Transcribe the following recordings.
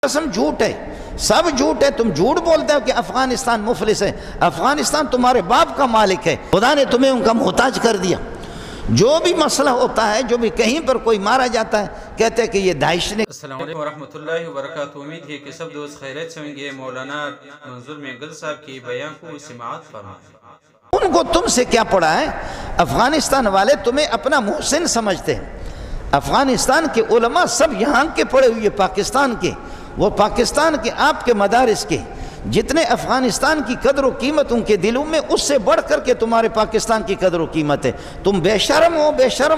قسم جھوٹ ہے، سب جھوٹ ہے۔ تم جھوٹ بولتے ہو کہ افغانستان مفلس ہے، افغانستان تمہارے باپ کا مالک ہے، خدا نے تمہیں ان کا محتاج کر دیا۔ جو بھی مسئلہ ہوتا ہے، جو بھی کہیں پر کوئی مارا جاتا ہے، کہتے ہیں کہ یہ داعش نے۔ السلام علیکم ورحمۃ اللہ وبرکاتہ۔ امید ہے کہ سب دوست خیریت سے ہوں گے۔ مولانا منظور مینگل صاحب کی بیان کو سماعت فرمائیں۔ ان کو تم سے کیا پڑا ہے؟ افغانستان والے تمہیں اپنا محسن سمجھتے ہیں۔ افغانستان کے علماء سب یہاں کے پڑے ہوئے، پاکستان کے، وہ پاکستان کے آپ کے مدارس کے، جتنے افغانستان کی قدر و قیمت ان کے دلوں میں، اس سے بڑھ کر کے تمہارے پاکستان کی قدر و قیمت ہے۔ تم بے شرم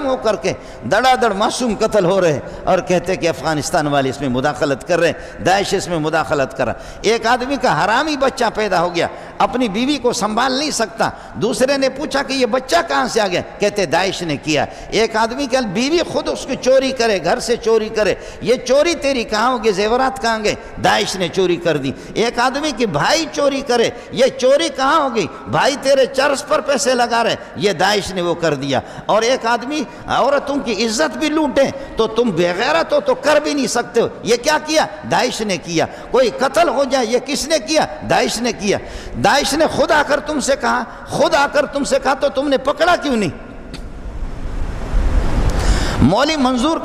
ہو کر کے دڑا دڑ معصوم قتل ہو رہے ہیں اور کہتے کہ افغانستان والے اس میں مداخلت کر رہے ہیں، داعش اس میں مداخلت کر رہا ہے۔ ایک آدمی کا حرامی بچہ پیدا ہو گیا، اپنی بیوی کو سنبھال نہیں سکتا، دوسرے نے پوچھا کہ یہ بچہ کہاں سے آ گیا، کہتے داعش نے کیا۔ ایک آدمی کی بیوی خود اس کی چوری کرے، گھر سے چوری کرے، یہ چوری تیری کہاں ہوگی، زیورات کہاں گئے، داعش نے چوری کر دی۔ ایک آدمی کہ بھائی چوری کرے، یہ چوری کہاں ہوگی، بھائی تیرے چرس پر پیسے لگا رہے، یہ داعش نے وہ کر دیا۔ اور ایک آدمی عورتوں کی عزت بھی لوٹے تو تم بے غیرت ہو تو کر بھی نہیں سکتے ہو، یہ کیا کیا، داعش نے کیا۔ کوئی قتل ہو جائے، یہ کس نے کیا، داعش نے کیا۔ داعش نے خود آ کر تم سے کہا تو تم نے پکڑا کیوں نہیں؟ مولوی منظور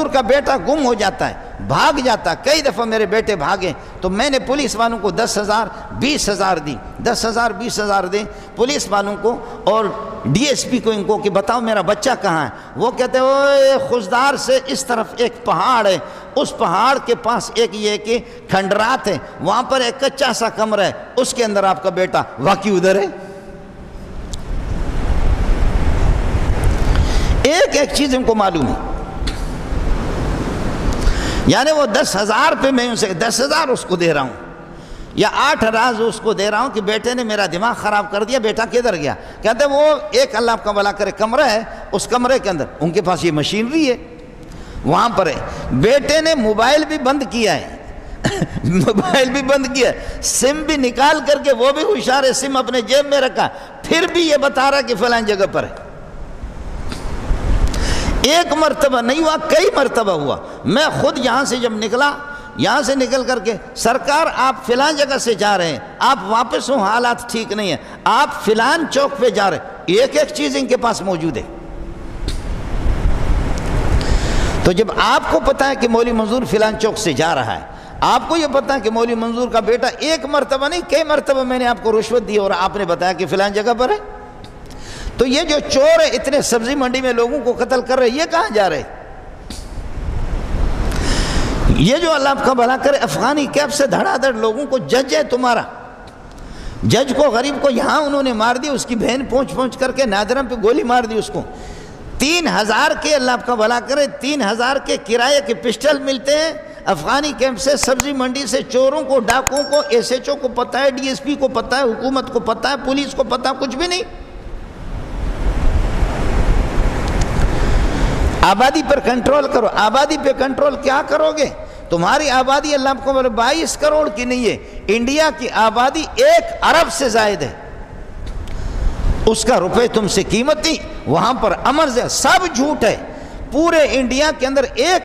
کا بیٹا گم ہو جاتا ہے، بھاگ جاتا، کئی دفعہ میرے بیٹے بھاگے تو میں نے پولیس والوں کو 10,000 20,000 دی، 10,000 20,000 دیں پولیس والوں کو اور ڈی ایس پی کو، ان کو کہ بتاؤ میرا بچہ کہاں ہے۔ وہ کہتے ہیں اوے خزدار سے اس طرف ایک پہاڑ ہے، اس پہاڑ کے پاس ایک یہ کہ کھنڈرات ہے، وہاں پر ایک کچا سا کمرہ ہے، اس کے اندر آپ کا بیٹا واقعی ادھر ہے۔ ایک چیز ان کو معلوم ہے، یعنی وہ 10,000 پہ میں ان سے 10,000 اس کو دے رہا ہوں یا 8 راز اس کو دے رہا ہوں کہ بیٹے نے میرا دماغ خراب کر دیا، بیٹا کدھر گیا؟ کہتے وہ ایک اللہ کا بھلا کرے کمرہ ہے، اس کمرے کے اندر ان کے پاس یہ مشینری ہے، وہاں پر ہے۔ بیٹے نے موبائل بھی بند کیا ہے موبائل بھی بند کیا ہے، سم بھی نکال کر کے، وہ بھی ہوشیار ہے، سم اپنے جیب میں رکھا، پھر بھی یہ بتا رہا کہ فلان جگہ پر ہے۔ ایک مرتبہ نہیں ہوا، کئی مرتبہ ہوا۔ میں خود یہاں سے جب نکلا، یہاں سے نکل کر کے، سرکار آپ فلان جگہ سے جا رہے ہیں، آپ واپس ہوں، حالات ٹھیک نہیں ہیں، آپ فلان چوک پہ جا رہے ہیں، ایک چیز ان کے پاس موجود ہے۔ تو جب آپ کو پتا ہے کہ مولوی منظور فلان چوک سے جا رہا ہے، آپ کو یہ پتا ہے کہ مولوی منظور کا بیٹا، ایک مرتبہ نہیں کئی مرتبہ میں نے آپ کو رشوت دی اور آپ نے بتایا کہ فلان جگہ پر ہے، تو یہ جو چور ہے اتنے سبزی منڈی میں لوگوں کو قتل کر رہے، یہ کہاں جا رہے؟ یہ جو اللہ آپ کا بھلا کرے افغانی کیمپ سے دھڑا دھڑ لوگوں کو، جج ہے تمہارا، جج کو غریب کو یہاں انہوں نے مار دی، اس کی بہن پہنچ کر کے نادرم پہ گولی مار دی اس کو۔ 3,000 کے اللہ آپ کا بھلا کرے 3,000 کے کرائے کے پسٹل ملتے ہیں افغانی کیمپ سے، سبزی منڈی سے چوروں کو، ڈاکوں کو، ایس ایچ او کو پتہ ہے، ڈی ایس پی کو پتہ ہے، حکومت کو پتہ ہے، پولیس کو پتہ ہے، کچھ بھی نہیں۔ آبادی پر کنٹرول کرو، آبادی پہ کنٹرول کیا کرو گے؟ تمہاری آبادی اللہ کو 22 کروڑ کی نہیں ہے، انڈیا کی آبادی 1 ارب سے زائد ہے، اس کا روپے تم سے قیمت نہیں، وہاں پر امن سے سب جھوٹ ہے، پورے انڈیا کے اندر ایک